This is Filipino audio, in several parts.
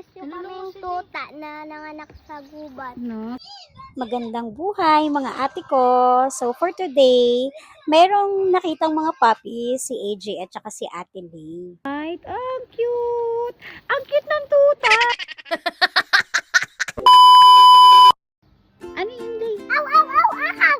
Maniresyo kaming tuta na nanganak sa gubat. No? Magandang buhay mga ate ko. So for today, mayroong nakitang mga puppies, si AJ at saka si Ate Lee. Right? Ang cute! Ang cute ng tuta! Ano yun, Lee? Aw, aw, aw, aw!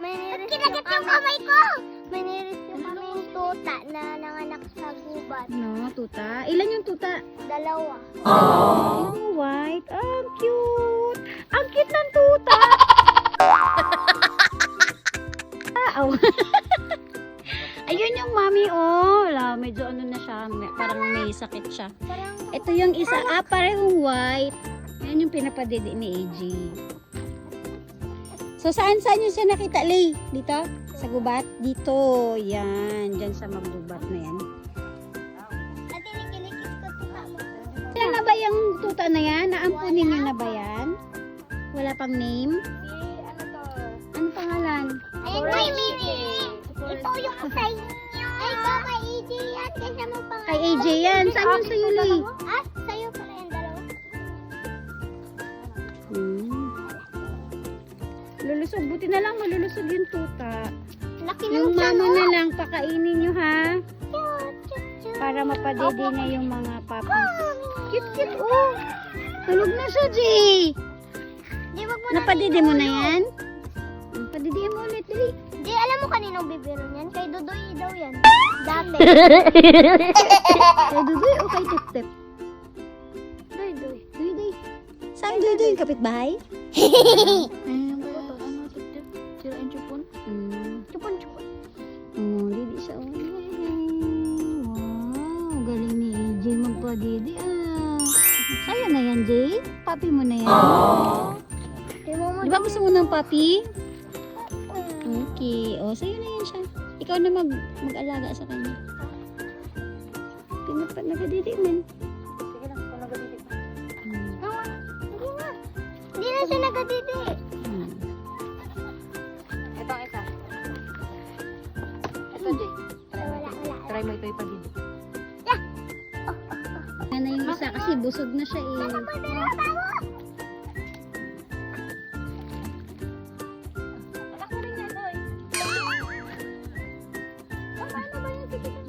Kinagat yung kamay ko! Maniresyo kaming tuta na nanganak sa gubat. No, tuta. Ilan yung tuta? 2. Oh, white. Ang cute! Ang cute ng tuta! Aw. Ayun yung mami, oh. Wala, medyo ano na siya. Parang may sakit siya. Ito yung isa. Parehong white. Yan yung pinapadede ni AJ. So, saan yung siya nakita, Lee? Dito? Sa gubat? Dito. Yan. Diyan sa maggubat na yan. Ate, nikilikis ko tuta mo. Ilan na ba yung tuta na yan? Naampunin niyo na ba yan? Wala pang name? Ano to? Ano pangalan? Ayan kay Mimi! Ito yung sa inyo! Ay, ito kay AJ yan! Kaysa mo pangalan. Kay AJ yan. Saan yung sa'yo, Lee? Ah, sa'yo pala yung dalawa. Lulusog. Buti na lang malulusog yung tuta. Laki ng Yung tiyan, mama oh. na lang, pakainin nyo ha. Cute, cute, cute. Para mapadede niya yung mga puppies. Cute, oh. Tulog na siya, Jay. Di, wag mo na. Napadede mo na yan? Padede mo ulit, Dili. Di, alam mo kaninong bibiro niyan? Kay Dudoy daw yan. Dati. Kay Dudoy o kay Tip-Tip? Dudoy. Dudoy. Saan Dudoy? Kapitbahay? Ano, Tip-Tip? Sira yung chupon? Chupon, chupon. Oh, didi siya. Oh. Wow, galing ni AJ magpadede. Sa'yo na yan, Jay? Papi mo na yan. Di mo mo. Di ba gusto mo ng papi? Okay. O, sa'yo na yan siya. Ikaw na mag-alaga sa kanya. Nagadidi man. Sige lang, kung nagadidi pa. Hindi nga. Hindi na siya nagadidi. Ito ang isa. Ito, Jay. Wala. Try mo ito ipagin. Yan na yung isa kasi busog na siya eh. Pwede na bago. Anak mo rin yan, oy. Paano ba yung tikitan?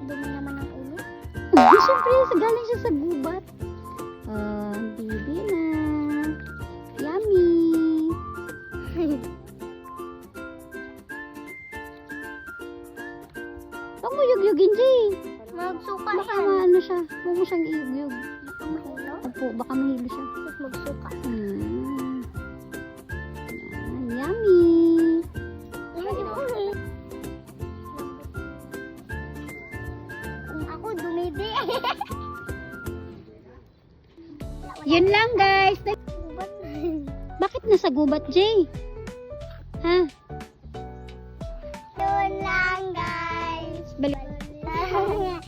Dumi naman ang ulo. Siyempre, galing siya sa gubat. Bibi na. Yummy. Huwag mo yugyugin, Jay. Magsuka Baka yan. maano siya. Huwag mo siyang iyugyug. Mahilo? Opo, baka mahilo siya. Magsuka. Yan, yummy. Kung ako dumidi. Yun lang, guys. Gubat. Bakit nasa gubat, Jay? Ha? Yun lang, guys. Balik. Ulit.